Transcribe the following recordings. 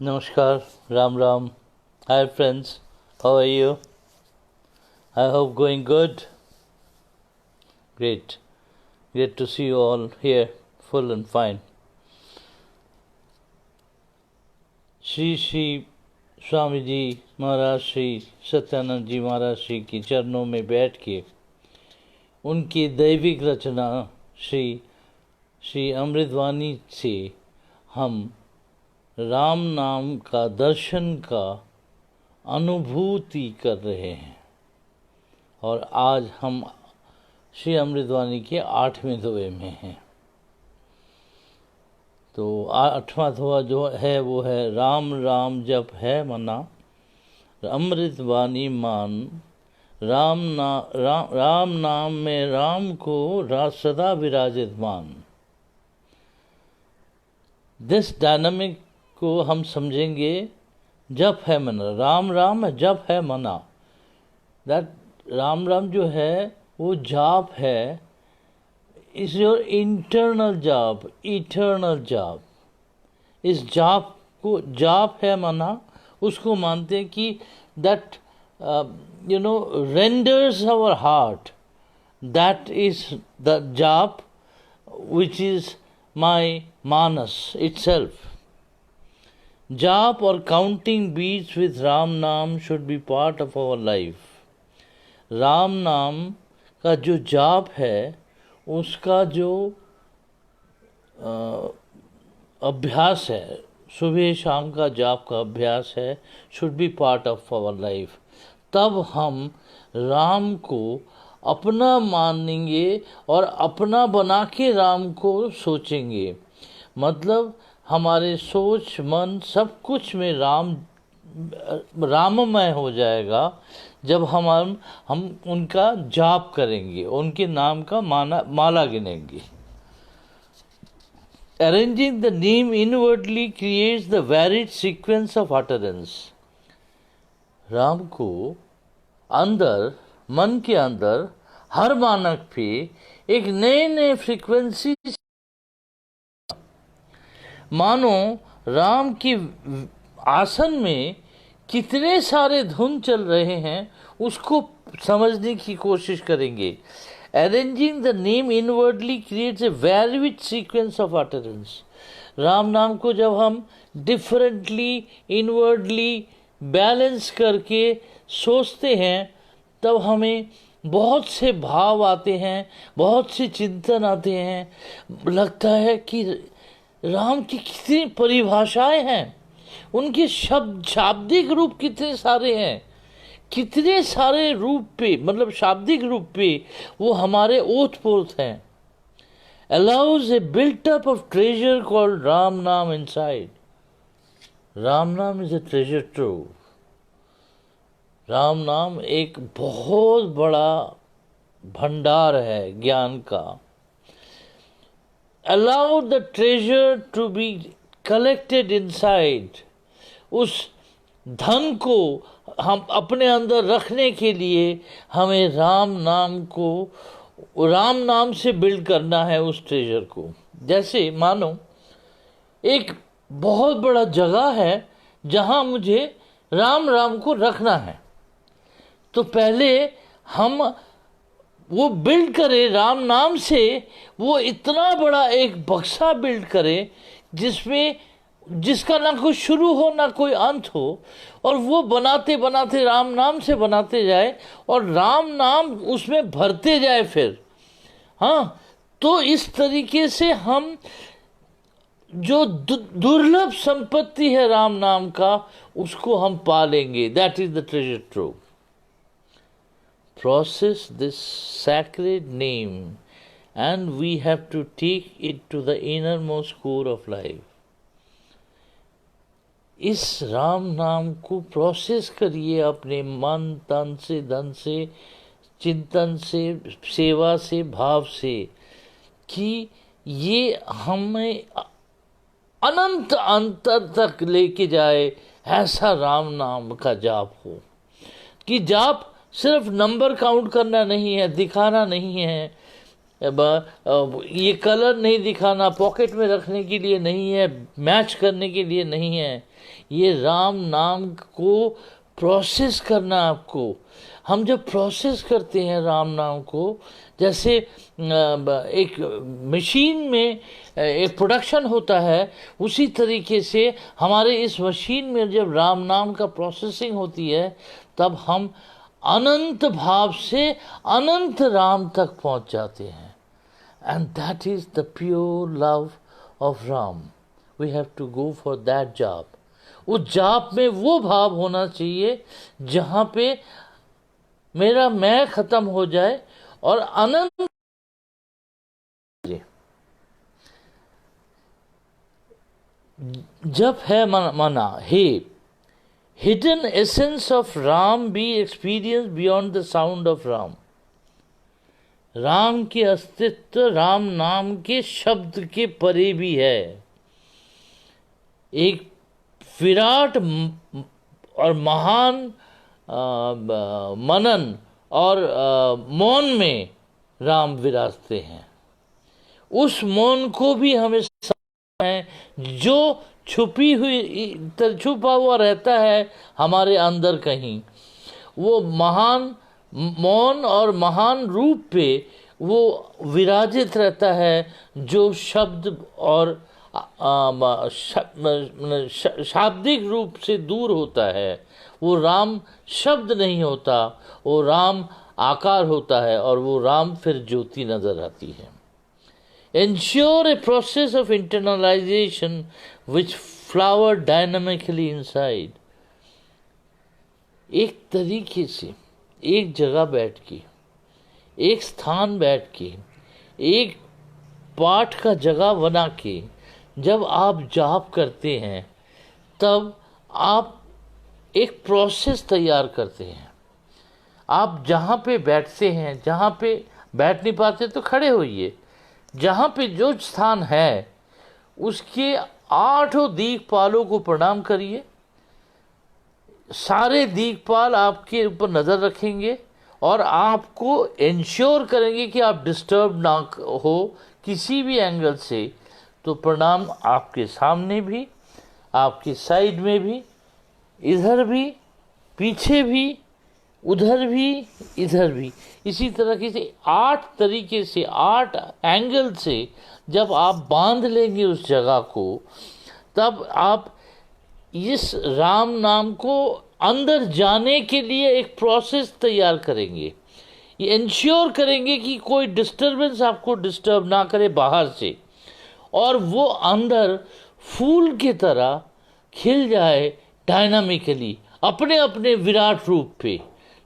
Namaskar, Ram Ram. Hi friends, how are you? I hope going good. Great. Great to see you all here, full and fine. Shri Shri Swami ji महाराज श्री सत्यानंद जी महाराज श्री के चरणों में बैठ के उनकी दैविक रचना श्री श्री अमृतवाणी से हम राम नाम का दर्शन का अनुभूति कर रहे हैं। और आज हम श्री अमृतवाणी के 8वें दोहे में हैं। तो 8वां दोहा जो है वो है राम राम जप है मना, अमृतवाणी मान। राम नाम में राम को सदा विराजित मान। दिस डायनामिक को हम समझेंगे। जप है मना, राम राम जप है मना। दैट राम राम जो है वो जाप है, इज योर इंटरनल जाप, इटर्नल जाप। इस जाप को जाप है मना, उसको मानते हैं कि that renders our heart, that is the jaap which is my Manas itself. जाप और counting beats with Ram naam should be part of our life. Ram नाम का जो जाप है उसका जो अभ्यास है, सुबह शाम का जाप का अभ्यास है, should be part of our life. तब हम राम को अपना मानेंगे और अपना बना के राम को सोचेंगे। मतलब हमारे सोच मन सब कुछ में राममय हो जाएगा जब हम उनका जाप करेंगे, उनके नाम का माला गिनेंगे। Arranging the name inwardly creates the varied sequence of utterance. Ram को अंदर, मन के अंदर, हर मानक पे एक नए नए फ्रीक्वेंसी। मानो राम की आसन में कितने सारे धुन चल रहे हैं, उसको समझने की कोशिश करेंगे। Arranging the name inwardly creates a varied sequence of utterance. Ram नाम को जब हम डिफरेंटली इनवर्डली बैलेंस करके सोचते हैं तब हमें बहुत से भाव आते हैं, बहुत से चिंतन आते हैं। लगता है कि राम की कितनी परिभाषाएं हैं, उनके शाब्दिक रूप कितने सारे हैं, कितने सारे रूप पे, मतलब शाब्दिक रूप पे वो हमारे ओतप्रोत हैं। Allows a built up of treasure called Ram नाम inside. राम नाम is a treasure trove. Ram नाम एक बहुत बड़ा भंडार है ज्ञान का। Allow the treasure to be collected inside. उस धन को हम अपने अंदर रखने के लिए हमें राम नाम से बिल्ड करना है उस ट्रेजर को। जैसे मानो एक बहुत बड़ा जगह है जहां मुझे राम राम को रखना है, तो पहले हम वो बिल्ड करें राम नाम से। वो इतना बड़ा एक बक्सा बिल्ड करें जिसका ना कोई शुरू हो ना कोई अंत हो, और वो बनाते बनाते राम नाम से बनाते जाए और राम नाम उसमें भरते जाए फिर। हाँ, तो इस तरीके से हम जो दुर्लभ संपत्ति है राम नाम का, उसको हम पालेंगे। That is the treasure trove. Process this sacred name and we have to take it to the innermost core of life. इस राम नाम को प्रोसेस करिए अपने मन तन से, धन से, चिंतन से, सेवा से, भाव से, कि ये हमें अनंत अंतर तक लेके जाए। ऐसा राम नाम का जाप हो कि जाप सिर्फ नंबर काउंट करना नहीं है, दिखाना नहीं है, ये कलर नहीं दिखाना पॉकेट में रखने के लिए नहीं है, मैच करने के लिए नहीं है। ये राम नाम को प्रोसेस करना आपको। हम जब प्रोसेस करते हैं राम नाम को, जैसे एक मशीन में एक प्रोडक्शन होता है, उसी तरीके से हमारे इस मशीन में जब राम नाम का प्रोसेसिंग होती है, तब हम अनंत भाव से अनंत राम तक पहुंच जाते हैं। And that is the pure love of Ram. We have to go for that jaap. उस जाप में वो भाव होना चाहिए जहाँ पे मेरा मैं खत्म हो जाए और अनंत। जब है मना हे hidden essence of Ram be experience beyond the sound of Ram. Ram के अस्तित्व राम नाम के शब्द के परे भी है। एक विराट और महान मनन और मौन में राम विराजते हैं। उस मौन को भी हमें है जो छुपा हुआ रहता है हमारे अंदर कहीं। वो महान मौन और महान रूप पे वो विराजित रहता है, जो शब्द और शाब्दिक रूप से दूर होता है। वो राम शब्द नहीं होता, वो राम आकार होता है, और वो राम फिर ज्योति नजर आती है। Ensure a process of internalization which flower dynamically inside. एक तरीके से एक जगह बैठ के, एक स्थान बैठ के, एक पाठ का जगह बना के जब आप जाप करते हैं, तब आप एक प्रोसेस तैयार करते हैं। आप जहाँ पे बैठते हैं, जहाँ पे बैठ नहीं पाते तो खड़े होइए, जहाँ पे जो स्थान है उसके 8 दिक्पालों को प्रणाम करिए। सारे दिक्पाल आपके ऊपर नज़र रखेंगे और आपको इंश्योर करेंगे कि आप डिस्टर्ब ना हो किसी भी एंगल से। तो प्रणाम आपके सामने भी, आपके साइड में भी, इधर भी, पीछे भी, उधर भी, इधर भी। इसी तरह से 8 तरीके से 8 एंगल से जब आप बांध लेंगे उस जगह को, तब आप इस राम नाम को अंदर जाने के लिए एक प्रोसेस तैयार करेंगे। ये इंश्योर करेंगे कि कोई डिस्टरबेंस आपको डिस्टर्ब ना करे बाहर से, और वो अंदर फूल की तरह खिल जाए डायनामिकली अपने अपने विराट रूप पे।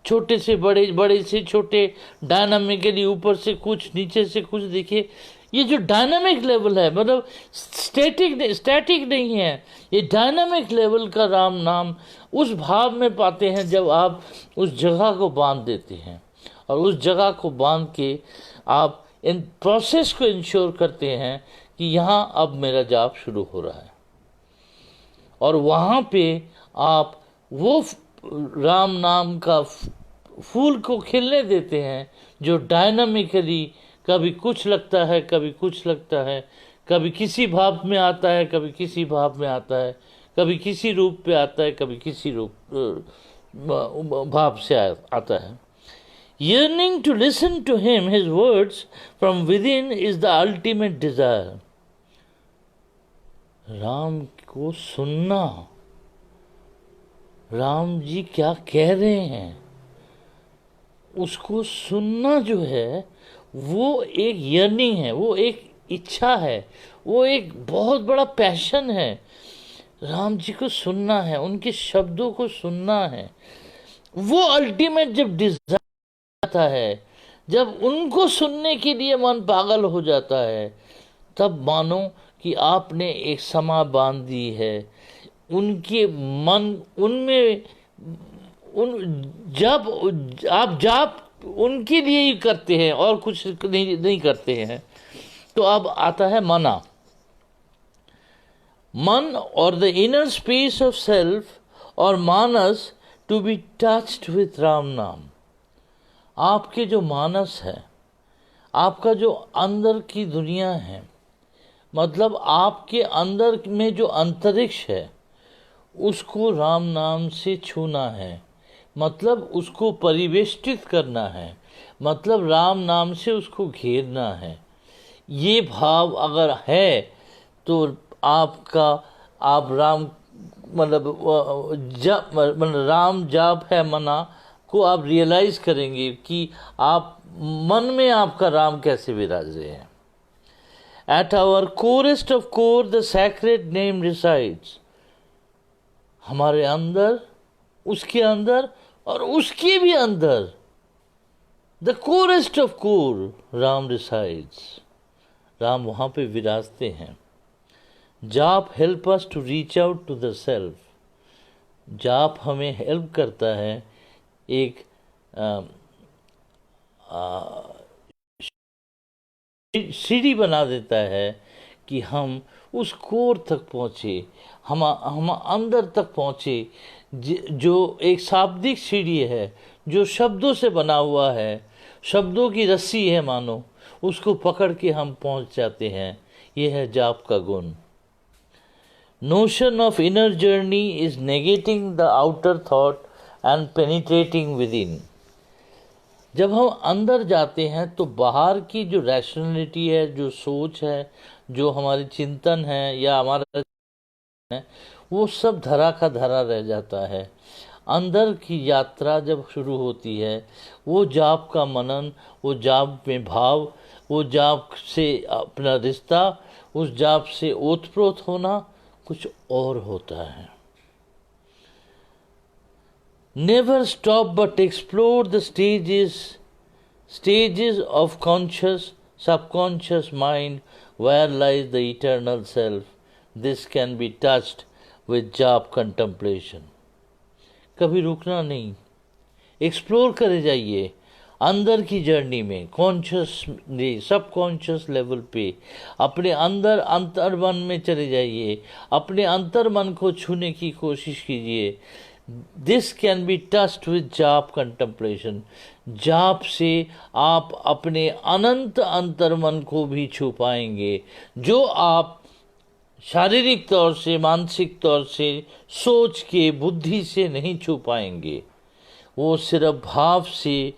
छोटे से बड़े, बड़े से छोटे, डायनामिकली ऊपर से कुछ, नीचे से कुछ। देखिए ये जो डायनामिक लेवल है, मतलब स्टैटिक नहीं है, ये डायनामिक लेवल का राम नाम उस भाव में पाते हैं जब आप उस जगह को बांध देते हैं। और उस जगह को बांध के आप इन प्रोसेस को इंश्योर करते हैं कि यहाँ अब मेरा जाप शुरू हो रहा है। और वहाँ पे आप वो राम नाम का फूल को खिलने देते हैं, जो डायनामिकली कभी कुछ लगता है, कभी कुछ लगता है, कभी किसी भाव में आता है, कभी किसी भाव में आता है, कभी किसी रूप पे आता है, कभी किसी रूप भाव से आता है। Yearning to listen to him, his words from within is the ultimate desire. Ram को सुनना, राम जी क्या कह रहे हैं, उसको सुनना जो है वो एक यर्निंग है, वो एक इच्छा है, वो एक बहुत बड़ा पैशन है। राम जी को सुनना है, उनके शब्दों को सुनना है। वो अल्टीमेट जब डिजायर आता है, जब उनको सुनने के लिए मन पागल हो जाता है, तब मानो कि आपने एक समा बांध दी है। उनके मन उनमें जब आप जाप उनके लिए ही करते हैं और कुछ नहीं करते हैं, तो अब आता है मना। मन और the inner space of self और मानस to be touched with Ram नाम। आपके जो मानस है, आपका जो अंदर की दुनिया है, मतलब आपके अंदर में जो अंतरिक्ष है, उसको राम नाम से छूना है, मतलब उसको परिवेष्टित करना है, मतलब राम नाम से उसको घेरना है। ये भाव अगर है तो आपका, आप राम, मतलब जप, मतलब राम जाप है मना को आप रियलाइज करेंगे कि आप मन में आपका राम कैसे विराज रहे हैं। At our corest of core the sacred name resides. हमारे अंदर, उसके अंदर और उसके भी अंदर, the corest of core Ram resides. Ram वहाँ पे विराजते हैं। जाप help us to reach out to the self. जाप हमें हेल्प करता है, एक सीढ़ी बना देता है कि हम उस कोर तक पहुँचे, हम अंदर तक पहुँचे, जो एक शाब्दिक सीढ़ी है, जो शब्दों से बना हुआ है, शब्दों की रस्सी है मानो, उसको पकड़ के हम पहुँच जाते हैं। यह है जाप का गुण। Notion of inner journey is negating the outer thought and penetrating within. जब हम अंदर जाते हैं तो बाहर की जो रैशनलिटी है, जो सोच है, जो हमारी चिंतन है या हमारा है, वो सब धरा का धरा रह जाता है। अंदर की यात्रा जब शुरू होती है, वो जाप का मनन, वो जाप में भाव, वो जाप से अपना रिश्ता, उस जाप से ओतप्रोत होना कुछ और होता है। Never stop but explore the stages of conscious, subconscious mind where lies the eternal self. This can be touched with jap contemplation. कभी रुकना नहीं, एक्सप्लोर करे जाइए अंदर की जर्नी में, कॉन्शियस सब कॉन्शियस लेवल पे अपने अंदर अंतर मन में चले जाइए, अपने अंतर मन को छूने की कोशिश कीजिए। This can be touched with जाप कंटेम्पलेशन। जाप से आप अपने अनंत अंतर मन को भी छू पाएंगे, जो आप शारीरिक तौर से, मानसिक तौर से, सोच के, बुद्धि से नहीं छू पाएंगे। वो सिर्फ भाव से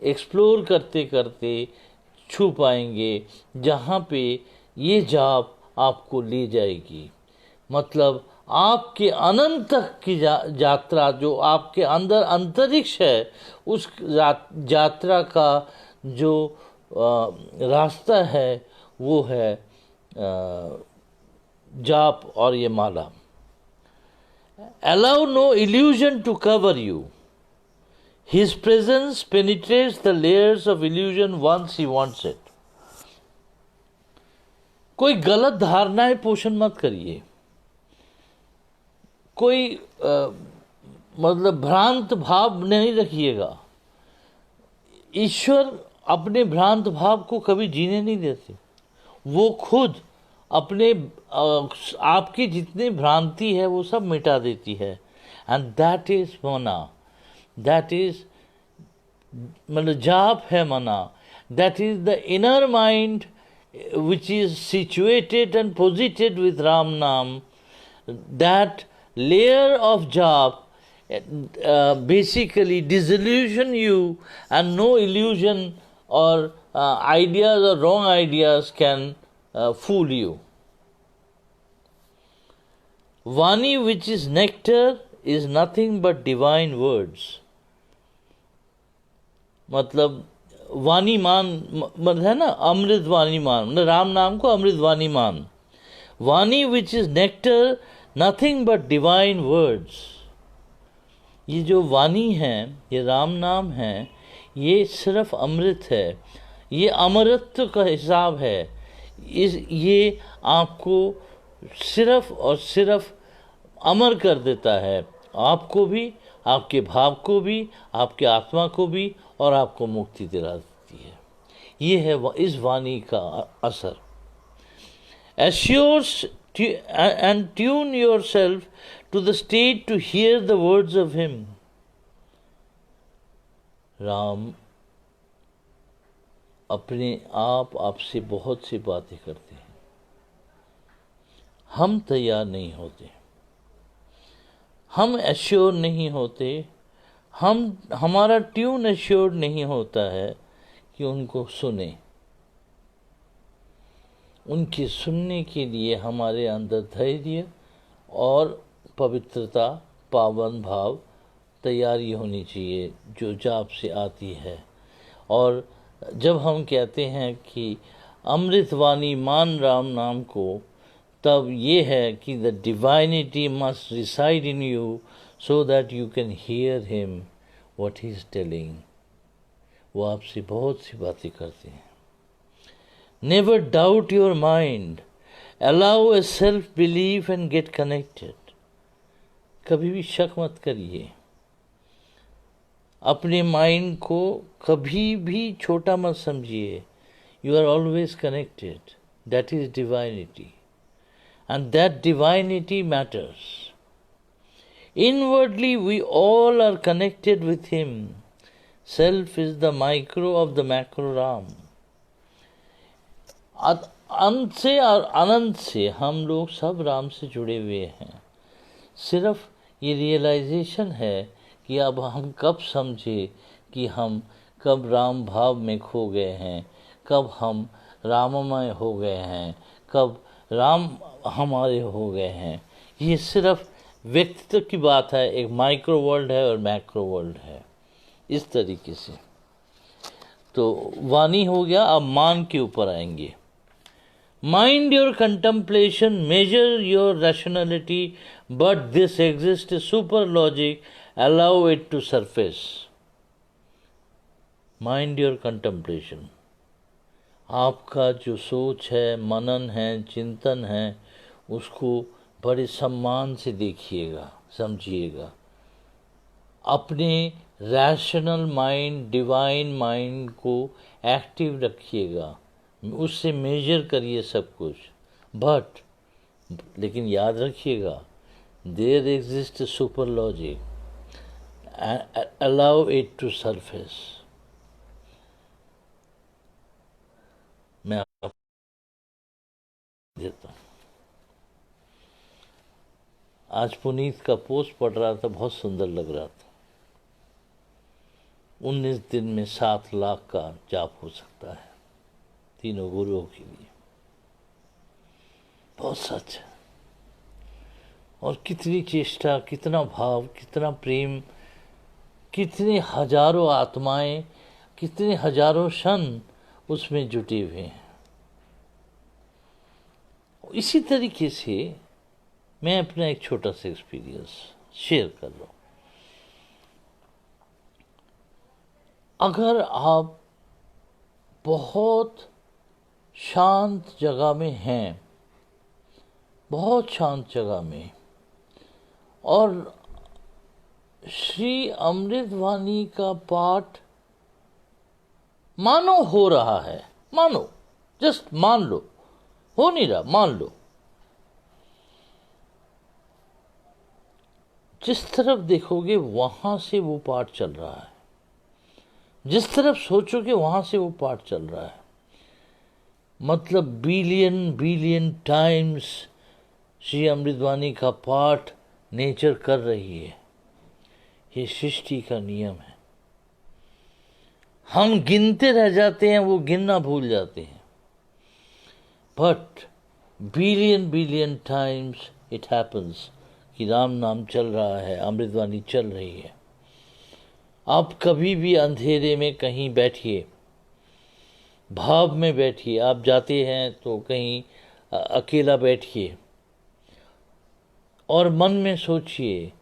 एक्सप्लोर करते करते छू पाएंगे, जहाँ पे ये जाप आपको ले जाएगी। मतलब आपके अनंत तक की यात्रा, जो आपके अंदर अंतरिक्ष है, उस यात्रा का जो रास्ता है वो है जाप और ये माला। Allow no illusion to cover you. His presence penetrates the layers of illusion once he wants it. कोई गलत धारणाएं पोषण मत करिए, कोई मतलब भ्रांत भाव नहीं रखिएगा। ईश्वर अपने भ्रांत भाव को कभी जीने नहीं देते। वो खुद अपने आपकी जितनी भ्रांति है वो सब मिटा देती है। एंड दैट इज मना, दैट इज मतलब जाप है मना। That is the inner mind which is situated and posited with Ram Nam. That layer of jap basically disillusion you, and no illusion or ideas or wrong ideas can fool you. Vani, which is nectar, is nothing but divine words. मतलब वाणी मान मतलब है ना, अमृत वाणी मान, मतलब राम नाम को अमृत वाणी मान। वाणी which is nectar, nothing but divine words. ये जो वाणी है, ये राम नाम है, ये सिर्फ अमृत है, ये अमरत्व का हिसाब है। ये आपको सिर्फ और सिर्फ अमर कर देता है, आपको भी, आपके भाव को भी, आपके आत्मा को भी, और आपको मुक्ति दिला देती है। ये है इस वाणी का असर। Assures and tune yourself to the state to hear the words of him. Ram अपने आप आपसे बहुत सी बातें करते हैं, हम तैयार नहीं होते, हम एश्योर नहीं होते, हमारा ट्यून एश्योर नहीं होता है कि उनको सुने। उनके सुनने के लिए हमारे अंदर धैर्य और पवित्रता, पावन भाव, तैयारी होनी चाहिए जो जाप से आती है। और जब हम कहते हैं कि अमृतवाणी मान राम नाम को, तब ये है कि the divinity must reside in you so that you can hear him what he is telling. वो आपसे बहुत सी बातें करते हैं। Never doubt your mind, allow a self belief and get connected. कभी भी शक मत करिए, अपने माइंड को कभी भी छोटा मत समझिए। You are always connected, that is divinity, and that divinity matters. Inwardly, we all are connected with Him. Self is the micro of the macro Ram. अंत से और अनंत से हम लोग सब राम से जुड़े हुए हैं। सिर्फ ये रियलाइजेशन है कि अब हम कब समझे कि हम कब राम भाव में खो गए हैं, कब हम राममय हो गए हैं, कब राम हमारे हो गए हैं। ये सिर्फ व्यक्तित्व की बात है, एक माइक्रो वर्ल्ड है और मैक्रो वर्ल्ड है, इस तरीके से। तो वाणी हो गया, अब मान के ऊपर आएंगे। Mind your contemplation, measure your rationality, but this exist super logic, allow it to surface. Mind your contemplation, आपका जो सोच है, मनन है, चिंतन है, उसको बड़े सम्मान से देखिएगा, समझिएगा। अपने रैशनल माइंड, डिवाइन माइंड को एक्टिव रखिएगा, उससे मेजर करिए सब कुछ। बट लेकिन याद रखिएगा, there exist super logic, allow it to surface. मैं आपको देता हूँ। आज पुनीत का पोस्ट पढ़ रहा था, बहुत सुंदर लग रहा था। 19 दिन में 7 लाख का जाप हो सकता है तीनों गुरुओं के लिए। बहुत सच है। और कितनी चेष्टा, कितना भाव, कितना प्रेम, कितने हजारों आत्माएं, कितने हजारों क्षण उसमें जुटे हुए हैं। इसी तरीके से मैं अपना एक छोटा सा एक्सपीरियंस शेयर कर रहा हूँ। अगर आप बहुत शांत जगह में हैं, बहुत शांत जगह में, और श्री अमृतवाणी का पाठ मानो हो रहा है, मानो, जस्ट मान लो, हो नहीं रहा, मान लो, जिस तरफ देखोगे वहां से वो पाठ चल रहा है, जिस तरफ सोचोगे वहां से वो पाठ चल रहा है। मतलब बिलियन बिलियन टाइम्स श्री अमृतवाणी का पाठ नेचर कर रही है। ये सृष्टि का नियम है। हम गिनते रह जाते हैं, वो गिनना भूल जाते हैं। But billion billion times it happens कि राम नाम चल रहा है, अमृतवाणी चल रही है। आप कभी भी अंधेरे में कहीं बैठिए, भाव में बैठिए। आप जाते हैं तो कहीं अकेला बैठिए और मन में सोचिए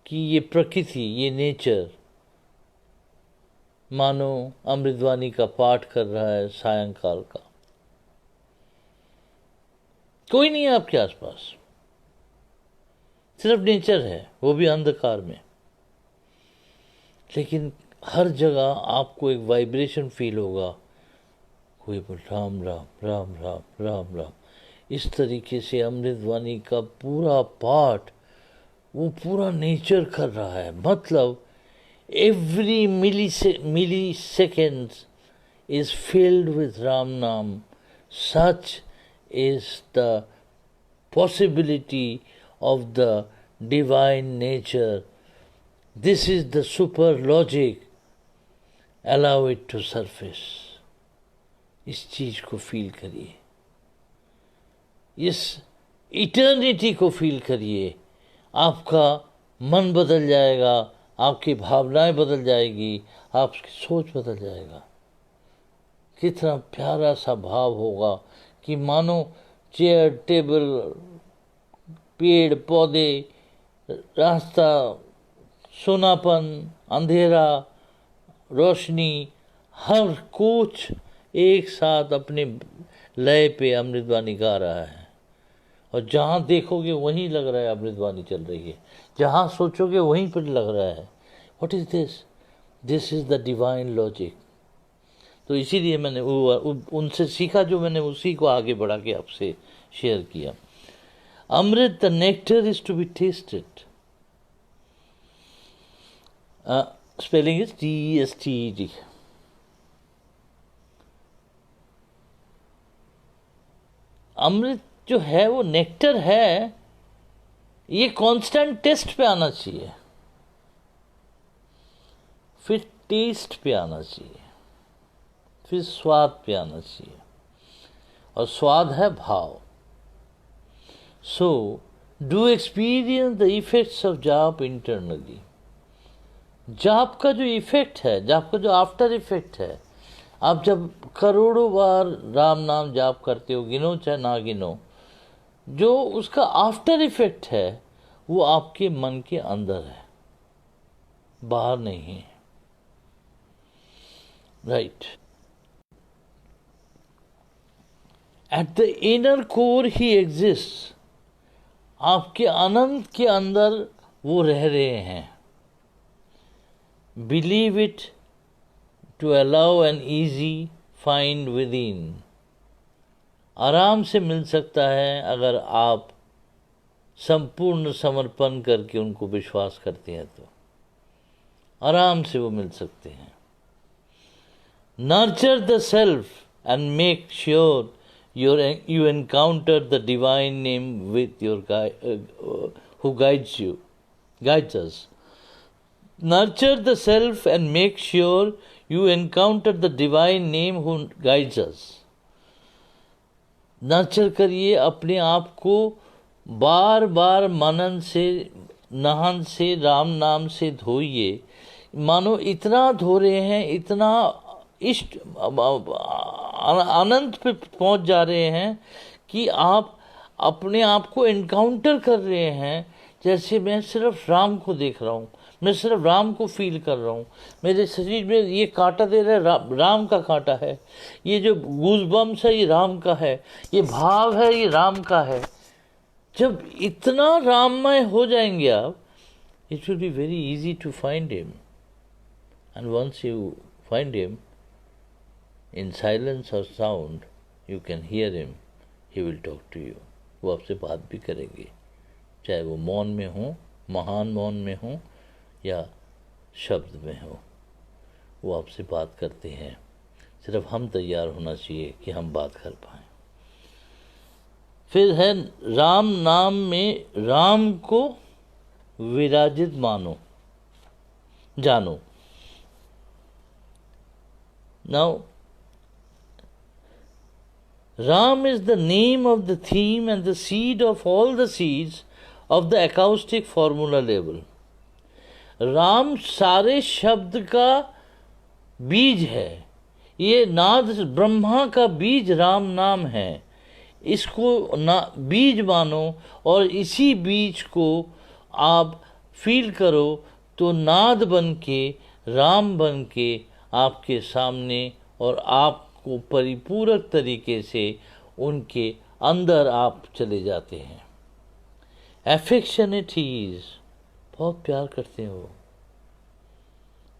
कि ये प्रकृति, ये नेचर मानो अमृतवाणी का पाठ कर रहा है सायंकाल का। कोई नहीं है आपके आसपास, सिर्फ नेचर है, वो भी अंधकार में। लेकिन हर जगह आपको एक वाइब्रेशन फील होगा, कोई बोल राम राम राम राम राम राम। इस तरीके से अमृतवाणी का पूरा पाठ वो पूरा नेचर कर रहा है। मतलब every milliseconds, is filled with Ram Nam. Such is the possibility of the divine nature. This is the super logic. Allow it to surface. इस चीज को फील करिए, इस इटर्निटी को फील करिए. आपका मन बदल जाएगा, आपकी भावनाएं बदल जाएगी, आपकी सोच बदल जाएगा. कितना प्यारा सा भाव होगा कि मानो चेयर, टेबल, पेड़ पौधे, रास्ता, सोनापन, अंधेरा, रोशनी, हर कुछ एक साथ अपने लय पे अमृतवाणी गा रहा है. और जहाँ देखोगे वहीं लग रहा है अमृतवाणी चल रही है, जहाँ सोचोगे वहीं पर लग रहा है. What is this? This is the divine logic. तो इसीलिए मैंने उनसे सीखा, जो मैंने उसी को आगे बढ़ा के आपसे शेयर किया. अमृत, the nectar is to be tasted. Spelling is TESTED. अमृत जो है वो नेक्टर है, ये कांस्टेंट टेस्ट पे आना चाहिए, फिर टेस्ट पे आना चाहिए, फिर स्वाद पे आना चाहिए. और स्वाद है भाव. So do experience the effects of जाप इंटरनली. जाप का जो इफेक्ट है, जाप का जो आफ्टर इफेक्ट है, आप जब करोड़ों बार राम नाम जाप करते हो, गिनो चाहे ना गिनो, जो उसका आफ्टर इफेक्ट है वो आपके मन के अंदर है, बाहर नहीं है. Right. At the inner core he exist. आपके अनंत के अंदर वो रह रहे हैं. Believe it to allow an easy find within. आराम से मिल सकता है अगर आप संपूर्ण समर्पण करके उनको विश्वास करते हैं, तो आराम से वो मिल सकते हैं. Nurture the self and make sure you encounter the divine name with your who guides us. Nurture the self and make sure you encounter the divine name who guides us. Nurture करिए अपने आप को, बार बार मनन से, नहन से, राम नाम से धोइए. मानो इतना धो रहे हैं, इतना इष्ट अनंत पे पहुंच जा रहे हैं कि आप अपने आप को एनकाउंटर कर रहे हैं. जैसे मैं सिर्फ राम को देख रहा हूँ, मैं सिर्फ राम को फील कर रहा हूँ. मेरे शरीर में ये कांटा दे रहा है, राम का कांटा है. ये जो गूज़बम्स है ये राम का है, ये भाव है ये राम का है. जब इतना राममय हो जाएंगे आप, it will be very easy to find him. And once you find him in silence और sound, you can hear him, he will talk to you. वो आपसे बात भी करेंगे, चाहे वो मौन में हो, महान मौन में हो या शब्द में हो, वो आपसे बात करते हैं. सिर्फ हम तैयार होना चाहिए कि हम बात कर पाएं. फिर है राम नाम में राम को विराजित मानो, जानो. Now Ram is the name of the theme and the seed of all the seeds of the acoustic formula level. Ram सारे शब्द का बीज है. ये नाद ब्रह्मा का बीज राम नाम है. इसको ना बीज मानो और इसी बीज को आप फील करो, तो नाद बन के, राम बन के आपके सामने और आपको परिपूरक तरीके से उनके अंदर आप चले जाते हैं. एफेक्शनेटीज, बहुत प्यार करते हैं वो,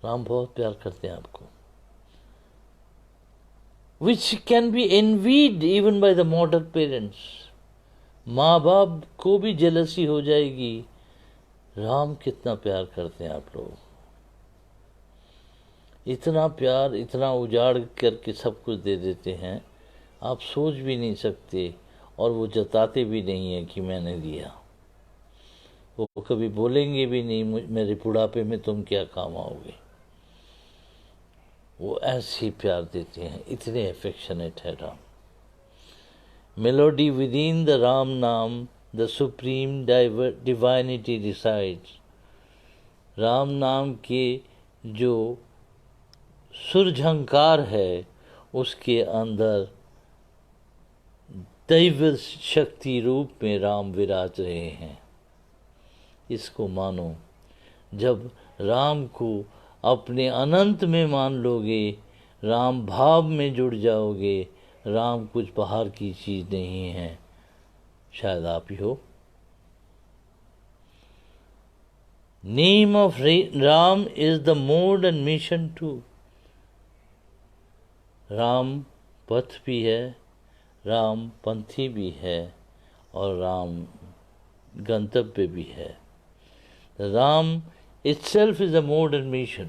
राम बहुत प्यार करते हैं आपको. Which can be envied even by the modern parents. माँ बाप को भी जेलसी हो जाएगी, राम कितना प्यार करते हैं आप लोग. इतना प्यार, इतना उजाड़ करके सब कुछ दे देते हैं, आप सोच भी नहीं सकते, और वो जताते भी नहीं है कि मैंने दिया। वो कभी बोलेंगे भी नहीं मेरे बुढ़ापे में तुम क्या काम आओगे। वो ऐसे ही प्यार देते हैं, इतने अफेक्शनेट है Ram. Melody within the Ram नाम, the supreme divinity resides. Ram नाम के जो सुरझंकार है, उसके अंदर दैव शक्ति रूप में राम विराज रहे हैं। इसको मानो। जब राम को अपने अनंत में मान लोगे, राम भाव में जुड़ जाओगे, राम कुछ बाहर की चीज़ नहीं है, शायद आप ही हो। Name of Ram is the mode and mission too. Ram पथ भी है, राम पंथी भी है, और राम गंतव्य भी है। Ram itself is a mode and mission।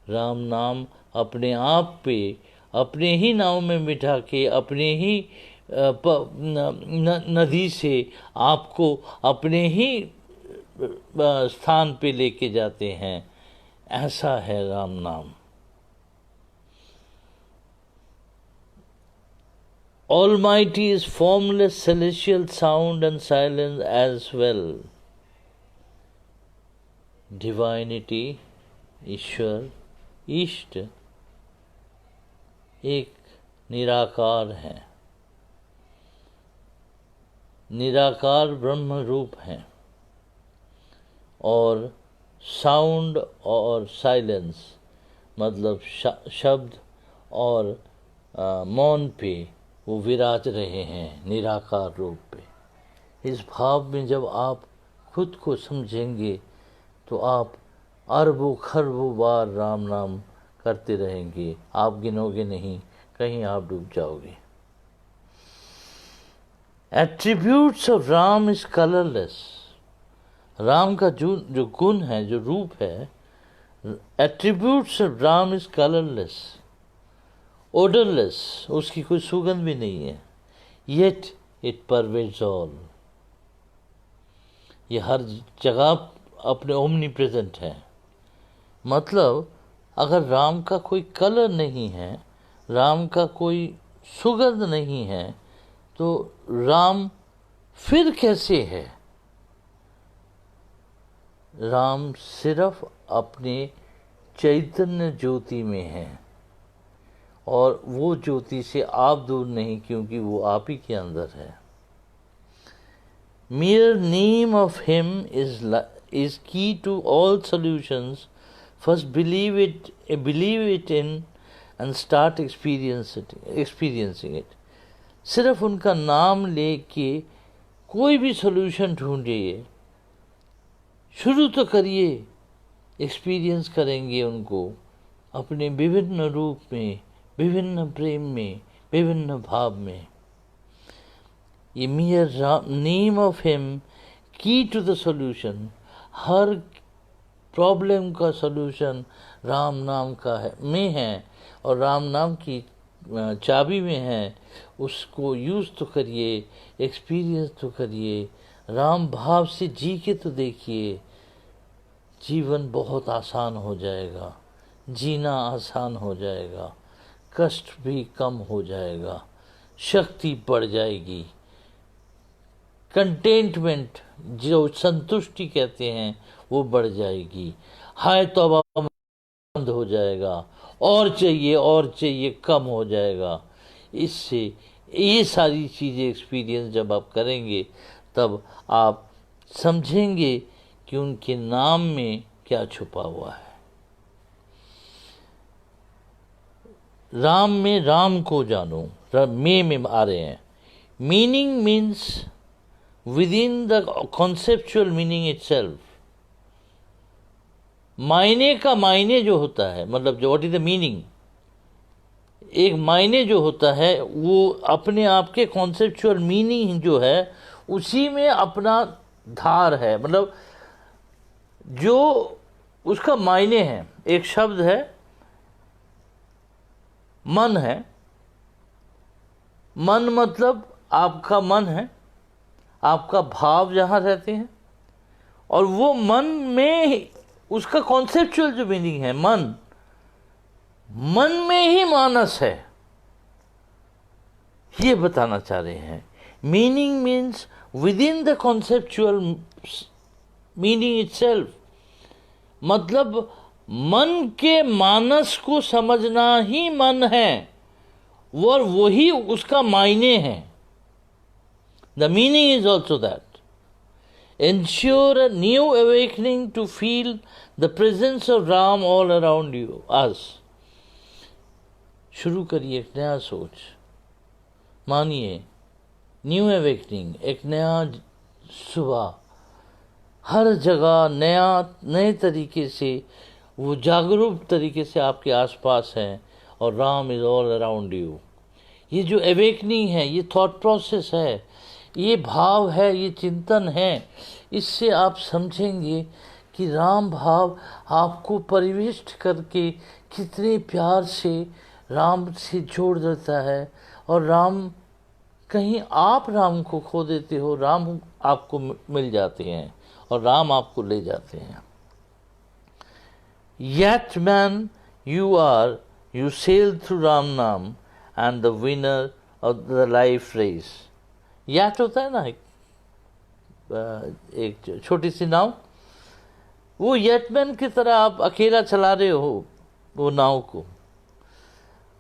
Ram नाम अपने आप पे, अपने ही नाव में बिठा के, अपने ही नदी से आपको अपने ही स्थान पे लेके जाते हैं। ऐसा है राम नाम। Almighty is formless celestial sound and silence as well। Divinity, ईश्वर, इष्ट एक निराकार है, निराकार ब्रह्म रूप है, और साउंड और साइलेंस मतलब शब्द और मौन पे वो विराज रहे हैं निराकार रूप पे। इस भाव में जब आप खुद को समझेंगे तो आप अरबों खरबों बार राम नाम करते रहेंगे, आप गिनोगे नहीं, कहीं आप डूब जाओगे। Attributes of Ram is colourless. Ram का जो गुण है, जो रूप है, attributes of Ram is colourless, odourless, उसकी कोई सुगंध भी नहीं है। Yet it pervades all. ये हर जगह अपने ओमनी प्रेजेंट है। मतलब अगर राम का कोई कलर नहीं है, राम का कोई सुगंध नहीं है, तो राम फिर कैसे है? राम सिर्फ अपने चैतन्य ज्योति में है, और वो ज्योति से आप दूर नहीं, क्योंकि वो आप ही के अंदर है। Mere name of him is key to all solutions। First believe it in and start experiencing it। सिर्फ उनका नाम लेके कोई भी सॉल्यूशन ढूंढिए, शुरू तो करिए, एक्सपीरियंस करेंगे उनको अपने विभिन्न रूप में, विभिन्न प्रेम में, विभिन्न भाव में। ये mere name of him key to the solution. हर प्रॉब्लम का सॉल्यूशन राम नाम का में है, और राम नाम की चाबी में है। उसको यूज़ तो करिए, एक्सपीरियंस तो करिए, राम भाव से जी के तो देखिए। जीवन बहुत आसान हो जाएगा, जीना आसान हो जाएगा, कष्ट भी कम हो जाएगा, शक्ति बढ़ जाएगी, कंटेंटमेंट जो संतुष्टि कहते हैं वो बढ़ जाएगी, हाय तौबा बंद हो जाएगा, और चाहिए कम हो जाएगा। इससे ये सारी चीज़ें एक्सपीरियंस जब आप करेंगे, तब आप समझेंगे कि उनके नाम में क्या छुपा हुआ है। राम में राम को जानो, में आ रहे हैं। Meaning means with the conceptual meaning itself. मायने का मायने जो होता है, मतलब जो व्हाट इज द मीनिंग, एक मायने जो होता है वो अपने आप के कॉन्सेप्चुअल मीनिंग जो है उसी में अपना धार है। मतलब जो उसका मायने है, एक शब्द है मन है। मन मतलब आपका मन है, आपका भाव जहाँ रहते हैं, और वो मन में उसका कॉन्सेप्चुअल जो मीनिंग है, मन में ही मानस है, ये बताना चाह रहे हैं। Meaning means with in the conceptual meaning itself, मतलब मन के मानस को समझना ही मन है, और वही उसका मायने है। The meaning is also that ensure a new awakening to feel the presence of Ram all around you, us. शुरू करिए एक नया सोच, मानिए न्यू अवेकनिंग, एक नया सुबह, हर जगह नए तरीके से वो जागरूक तरीके से आपके आसपास हैं, और Ram is all around you. ये जो अवेकनिंग है, ये थॉट प्रोसेस है, ये भाव है, ये चिंतन है, इससे आप समझेंगे कि राम भाव आपको परिविष्ट करके कितने प्यार से राम से जोड़ देता है, और राम, कहीं आप राम को खो देते हो, राम आपको मिल जाते हैं और राम आपको ले जाते हैं। Yet man you are, you sail through Ram Nam and the winner of the life race. याट होता है ना, एक छोटी सी नाव, वो यटमैन की तरह आप अकेला चला रहे हो वो नाव को,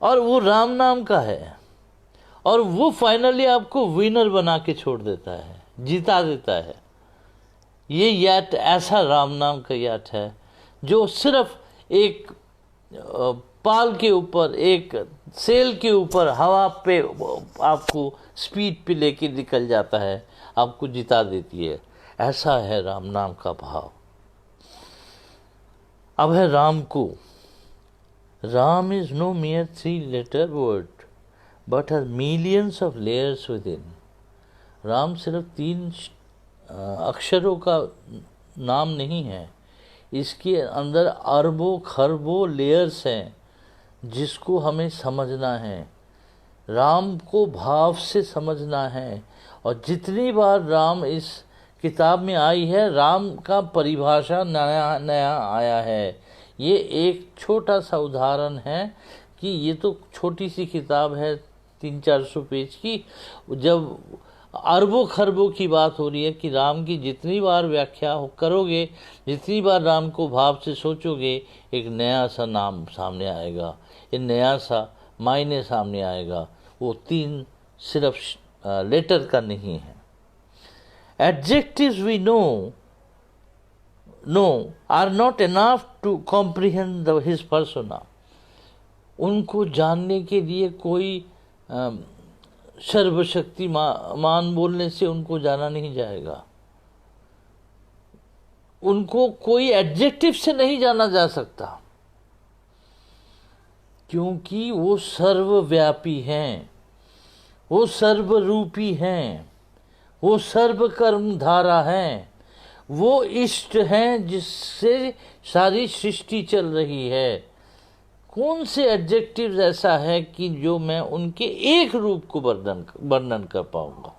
और वो राम नाम का है, और वो फाइनली आपको विनर बना के छोड़ देता है, जिता देता है। ये याट ऐसा राम नाम का याट है जो सिर्फ एक पाल के ऊपर, एक सेल के ऊपर हवा पे आपको स्पीड पे लेके निकल जाता है, आपको जिता देती है। ऐसा है राम नाम का भाव। अब है राम को। Ram is no mere 3-letter word but has millions of layers within. Ram सिर्फ 3 अक्षरों का नाम नहीं है, इसके अंदर अरबों खरबों लेयर्स हैं जिसको हमें समझना है, राम को भाव से समझना है। और जितनी बार राम इस किताब में आई है, राम का परिभाषा नया नया आया है। ये एक छोटा सा उदाहरण है कि ये तो छोटी सी किताब है 300-400 पेज की, जब अरबों खरबों की बात हो रही है कि राम की जितनी बार व्याख्या करोगे, जितनी बार राम को भाव से सोचोगे, एक नया सा नाम सामने आएगा, एक नया सा मायने सामने आएगा। वो 3 सिर्फ लेटर का नहीं है। Adjectives we know are not enough to comprehend his persona. उनको जानने के लिए कोई सर्वशक्तिमान बोलने से उनको जाना नहीं जाएगा, उनको कोई एडजेक्टिव से नहीं जाना जा सकता, क्योंकि वो सर्वव्यापी हैं, वो सर्वरूपी हैं, वो सर्वकर्म धारा हैं, वो इष्ट हैं जिससे सारी सृष्टि चल रही है। कौन से एडजेक्टिव्स ऐसा है कि जो मैं उनके एक रूप को वर्णन कर पाऊंगा?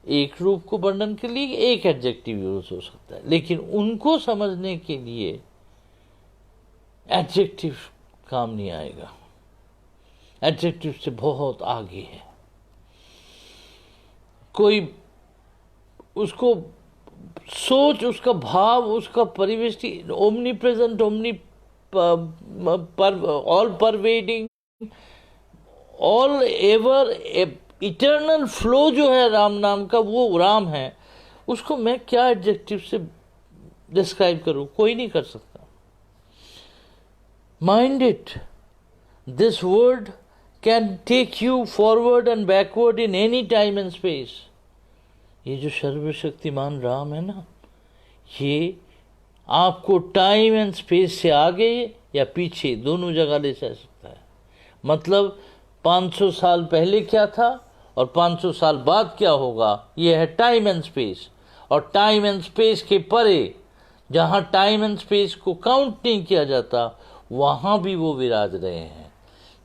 एक रूप को वर्णन के लिए एक एडजेक्टिव यूज हो सकता है, लेकिन उनको समझने के लिए एडजेक्टिव काम नहीं आएगा। एडजेक्टिव से बहुत आगे है। कोई उसको सोच, उसका भाव, उसका परिवेश, omni present, all pervading, all ever eternal flow जो है राम नाम का, वो राम है। उसको मैं क्या एडजेक्टिव से डिस्क्राइब करूं? कोई नहीं कर सकता। Mind it, this word can take you forward and backward in any time and space. ये जो सर्वशक्तिमान राम है ना, ये आपको टाइम एंड स्पेस से आगे या पीछे दोनों जगह ले जा सकता है। मतलब 500 साल पहले क्या था और 500 साल बाद क्या होगा, ये है टाइम एंड स्पेस। और टाइम एंड स्पेस के परे, जहाँ टाइम एंड स्पेस को काउंट नहीं किया जाता, वहाँ भी वो विराज रहे हैं।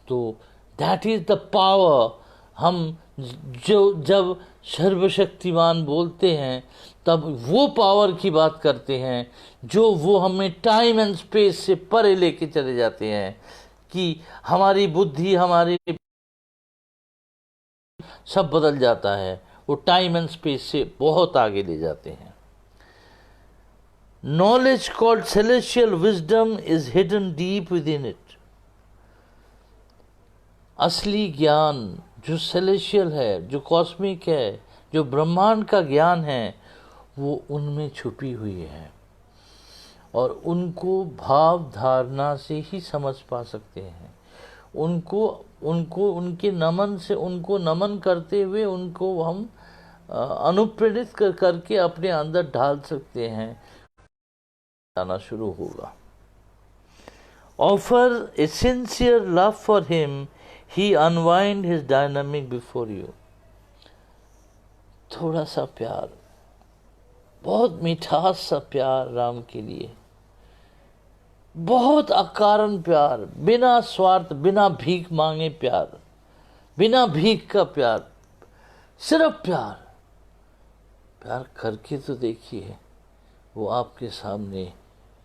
तो दैट इज द पावर। हम जब सर्वशक्तिमान बोलते हैं तब वो पावर की बात करते हैं जो वो हमें टाइम एंड स्पेस से परे लेके चले जाते हैं, कि हमारी बुद्धि, हमारे सब बदल जाता है, वो टाइम एंड स्पेस से बहुत आगे ले जाते हैं। Knowledge called celestial wisdom is hidden deep with in it. असली ज्ञान जो सेलेस्टियल है, जो कॉस्मिक है, जो ब्रह्मांड का ज्ञान है, वो उनमें छुपी हुई है और उनको भाव धारणा से ही समझ पा सकते हैं। उनको उनके नमन से, उनको नमन करते हुए उनको हम अनुप्रेरित करके अपने अंदर ढाल सकते हैं। आना शुरू होगा। Offer A sincere love for him, he unwind his dynamic before you. थोड़ा सा प्यार, बहुत मिठास सा प्यार राम के लिए, बहुत अकारण प्यार, बिना स्वार्थ, बिना भीख मांगे प्यार, बिना भीख का प्यार, सिर्फ प्यार। प्यार करके तो देखिए, वो आपके सामने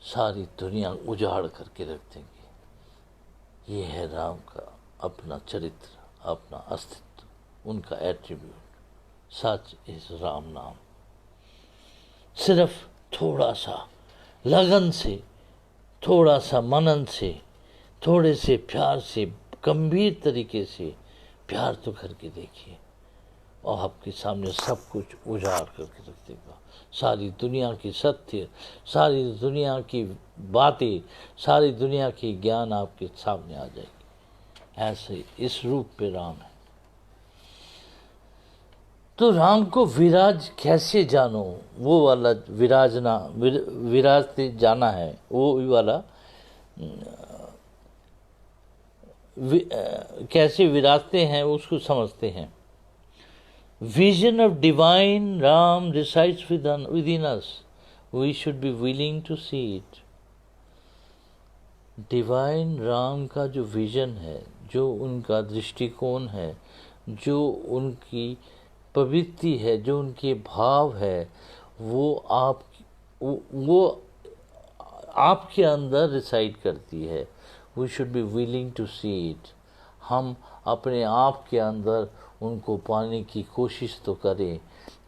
सारी दुनिया उजाड़ करके रख देंगे। ये है राम का अपना चरित्र, अपना अस्तित्व, उनका एट्रीब्यूट। सच इस राम नाम। सिर्फ थोड़ा सा लगन से, थोड़ा सा मनन से, थोड़े से प्यार से, गंभीर तरीके से प्यार तो करके देखिए, और आपके सामने सब कुछ उजाड़ करके रख देगा। सारी दुनिया की सत्य, सारी दुनिया की बातें, सारी दुनिया की ज्ञान आपके सामने आ जाएगी। ऐसे इस रूप पे राम है। तो राम को विराज कैसे जानो, वो वाला विराजना, विराजते जाना है, वो वाला कैसे विराजते हैं उसको समझते हैं। Vision of divine Ram resides within us, we should be willing to see it. Divine Ram का जो विजन है, जो उनका दृष्टिकोण है, जो उनकी प्रवृत्ति है, जो उनके भाव है, वो आपके अंदर रिसाइड करती है। We should be willing to see it. हम अपने आप के अंदर उनको पाने की कोशिश तो करें,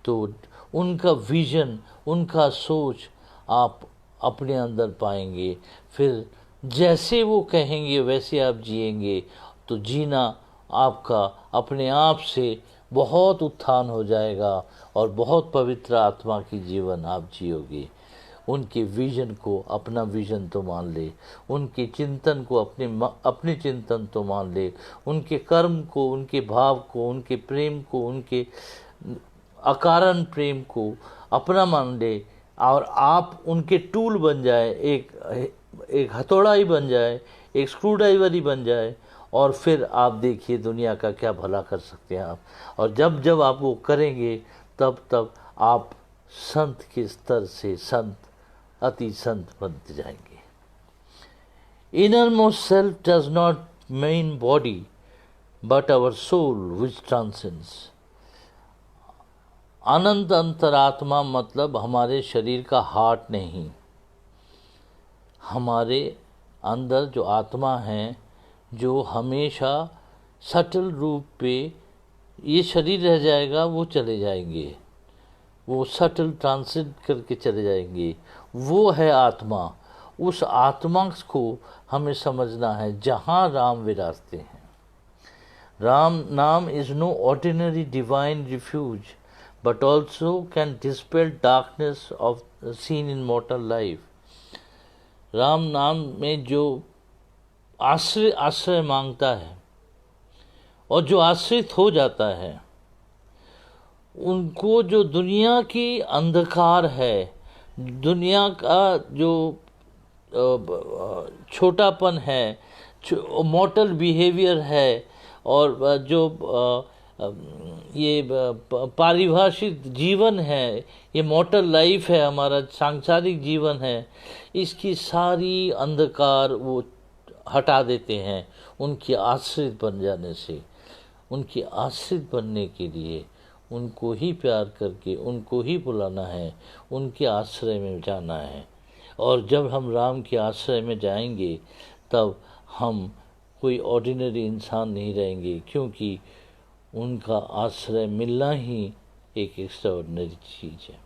तो उनका विजन, उनका सोच आप अपने अंदर पाएंगे। फिर जैसे वो कहेंगे वैसे आप जिएंगे, तो जीना आपका अपने आप से बहुत उत्थान हो जाएगा और बहुत पवित्र आत्मा की जीवन आप जियोगे। उनके विजन को अपना विजन तो मान ले, उनके चिंतन को अपने चिंतन तो मान ले, उनके कर्म को, उनके भाव को, उनके प्रेम को, उनके अकारण प्रेम को अपना मान ले, और आप उनके टूल बन जाए, एक हथौड़ा ही बन जाए, एक स्क्रू ड्राइवर ही बन जाए, और फिर आप देखिए दुनिया का क्या भला कर सकते हैं आप। और जब जब आप वो करेंगे तब आप संत के स्तर से संत, अति संत बनते जाएंगे। Innermost self does not mean body but our soul which transcends. अनंत अंतरात्मा मतलब हमारे शरीर का हार्ट नहीं, हमारे अंदर जो आत्मा है, जो हमेशा सटल रूप पे, ये शरीर रह जाएगा, वो चले जाएंगे, वो सटल ट्रांसिट करके चले जाएंगे, वो है आत्मा। उस आत्मा को हमें समझना है जहाँ राम विराजते हैं। Ram naam is no ordinary divine refuge but also can dispel darkness of sin in mortal life. Ram नाम में जो आश्रय मांगता है और जो आश्रित हो जाता है, उनको जो दुनिया की अंधकार है, दुनिया का जो छोटापन है, मॉर्टल बिहेवियर है, और जो ये पारिभाषिक जीवन है, ये मॉर्टल लाइफ है, हमारा सांसारिक जीवन है, इसकी सारी अंधकार वो हटा देते हैं उनके आश्रित बन जाने से। उनके आश्रित बनने के लिए उनको ही प्यार करके उनको ही बुलाना है, उनके आश्रय में जाना है। और जब हम राम के आश्रय में जाएंगे तब हम कोई ऑर्डिनरी इंसान नहीं रहेंगे, क्योंकि उनका आश्रय मिलना ही एक एक्स्ट्राऑर्डिनरी चीज़ है।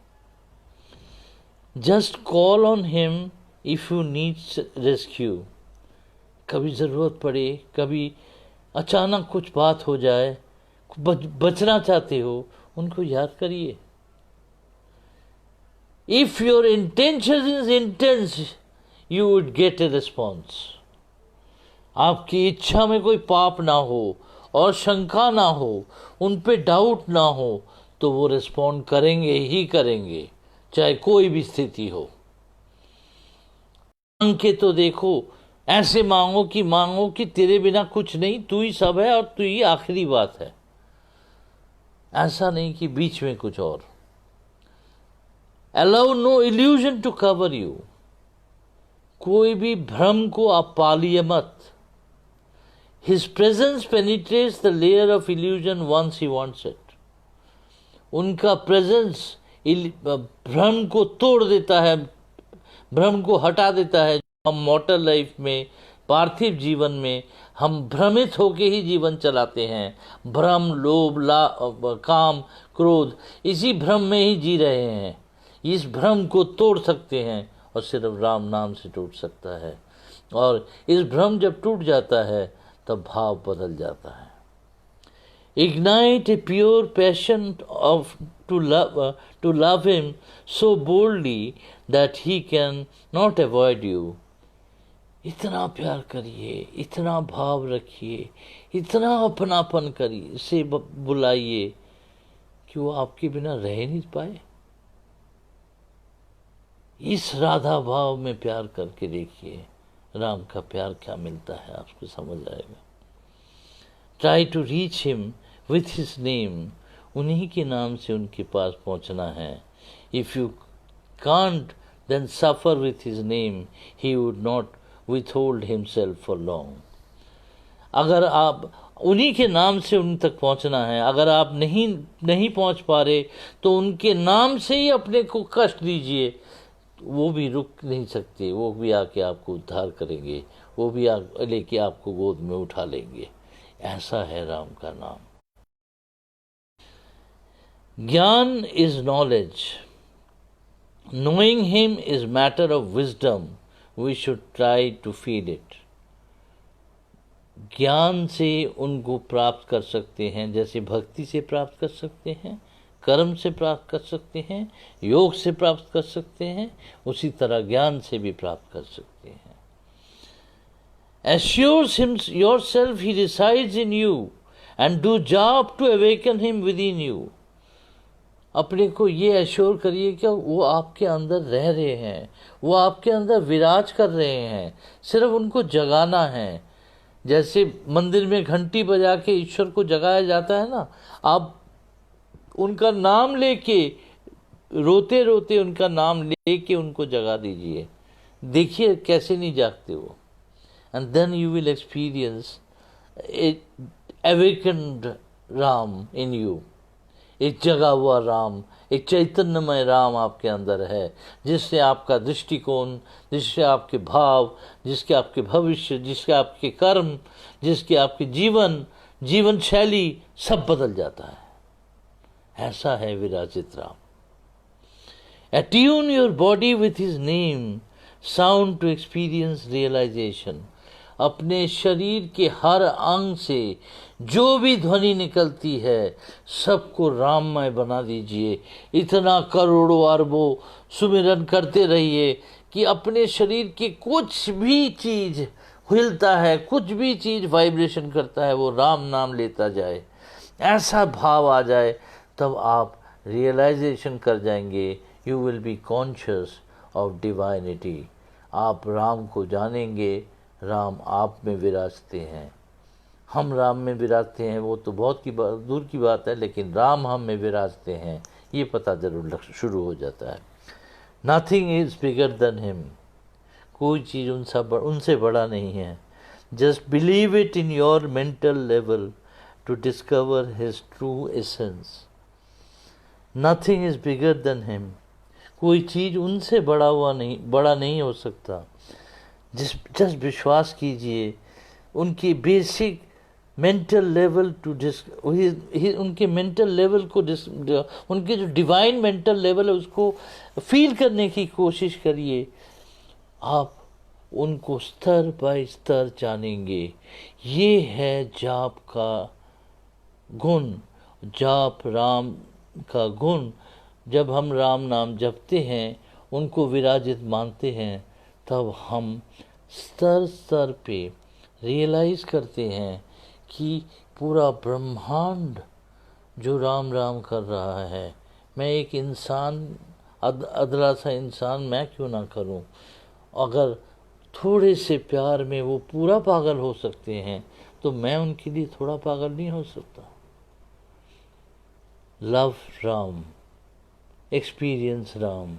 Just call on him if you need rescue. कभी ज़रूरत पड़े, कभी अचानक कुछ बात हो जाए, बचना चाहते हो, उनको याद करिए। If your intention is intense you would get a response. आपकी इच्छा में कोई पाप ना हो और शंका ना हो, उन पे डाउट ना हो, तो वो रिस्पॉन्ड करेंगे ही करेंगे, चाहे कोई भी स्थिति हो। मांग के तो देखो, ऐसे मांगो कि तेरे बिना कुछ नहीं, तू ही सब है और तू ही आखिरी बात है। ऐसा नहीं कि बीच में कुछ और। Allow no illusion to cover you. कोई भी भ्रम को आप पालिए मत। His presence penetrates the layer of illusion once he wants it. उनका प्रेजेंस भ्रम को तोड़ देता है, भ्रम को हटा देता है। हम मॉर्टल लाइफ में, पार्थिव जीवन में हम भ्रमित होके ही जीवन चलाते हैं। भ्रम, लोभ, काम, क्रोध, इसी भ्रम में ही जी रहे हैं। इस भ्रम को तोड़ सकते हैं और सिर्फ राम नाम से टूट सकता है। और इस भ्रम जब टूट जाता है तब भाव बदल जाता है। Ignite a pure passion to love him so boldly that he can not avoid you. इतना प्यार करिए, इतना भाव रखिए, इतना अपनापन करिए, से बुलाइए कि वो आपके बिना रह नहीं पाए। इस राधा भाव में प्यार करके देखिए, राम का प्यार क्या मिलता है आपको समझ आएगा। Try to reach him with his name. उन्हीं के नाम से उनके पास पहुंचना है। If you can't then suffer with his name, he would not withhold himself for long। अगर आप उन्हीं के नाम से उन तक पहुंचना है, अगर आप नहीं पहुंच पा रहे तो उनके नाम से ही अपने को कष्ट दीजिए। वो भी रुक नहीं सकते, वो भी आके आपको उद्धार करेंगे, वो भी लेके आपको गोद में उठा लेंगे। ऐसा है राम का नाम। ज्ञान is knowledge. Knowing him is matter of wisdom. We should try to feel it। ज्ञान से उनको प्राप्त कर सकते हैं, जैसे भक्ति से प्राप्त कर सकते हैं, कर्म से प्राप्त कर सकते हैं, योग से प्राप्त कर सकते हैं, उसी तरह ज्ञान से भी प्राप्त कर सकते हैं। Assures him yourself he resides in you and do job to awaken him within you। अपने को ये एश्योर करिए कि वो आपके अंदर रह रहे हैं, वो आपके अंदर विराज कर रहे हैं, सिर्फ उनको जगाना है। जैसे मंदिर में घंटी बजा के ईश्वर को जगाया जाता है ना, आप उनका नाम लेके, रोते रोते उनका नाम लेके उनको जगा दीजिए। देखिए कैसे नहीं जागते वो। And then you will experience a awakened Ram in you. एक जगा हुआ राम, एक चैतन्यमय राम आपके अंदर है, जिससे आपका दृष्टिकोण, जिससे आपके भाव, जिसके आपके भविष्य, जिसके आपके कर्म, जिसके आपके जीवन शैली सब बदल जाता है। ऐसा है विराजित Ram. Attune your body with his name, sound to experience realization। अपने शरीर के हर अंग से जो भी ध्वनि निकलती है सबको राममय बना दीजिए। इतना करोड़ों अरबों सुमिरन करते रहिए कि अपने शरीर की कुछ भी चीज हिलता है, कुछ भी चीज वाइब्रेशन करता है, वो राम नाम लेता जाए। ऐसा भाव आ जाए तब आप रियलाइजेशन कर जाएंगे। You will be conscious of divinity. आप राम को जानेंगे, राम आप में विराजते हैं। हम राम में विराजते हैं वो तो बहुत दूर की बात है, लेकिन राम हम में विराजते हैं ये पता जरूर शुरू हो जाता है। Nothing is bigger than him. कोई चीज़ उनसे बड़ा नहीं है। Just believe it in your mental level to discover his true essence. Nothing is bigger than him. कोई चीज़ उनसे बड़ा नहीं हो सकता. जस्ट विश्वास कीजिए उनकी बेसिक मेंटल लेवल टू उनके मेंटल लेवल को उनके जो डिवाइन मेंटल लेवल है उसको फील करने की कोशिश करिए. आप उनको स्तर बाय स्तर जानेंगे. ये है जाप का गुण, जाप राम का गुण. जब हम राम नाम जपते हैं, उनको विराजित मानते हैं, तब हम स्तर स्तर पे रियलाइज़ करते हैं कि पूरा ब्रह्मांड जो राम राम कर रहा है, मैं एक इंसान अदला सा इंसान मैं क्यों ना करूं. अगर थोड़े से प्यार में वो पूरा पागल हो सकते हैं, तो मैं उनके लिए थोड़ा पागल नहीं हो सकता. Love Ram, experience Ram,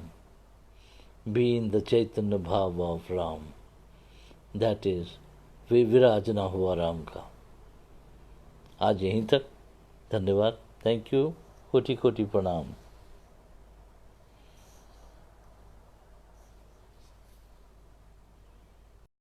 be in the चैतन्य भाव ऑफ राम. दैट इज विराजना हुआ राम का. आज यहीं तक. धन्यवाद. Thank you. कोटि कोटि प्रणाम.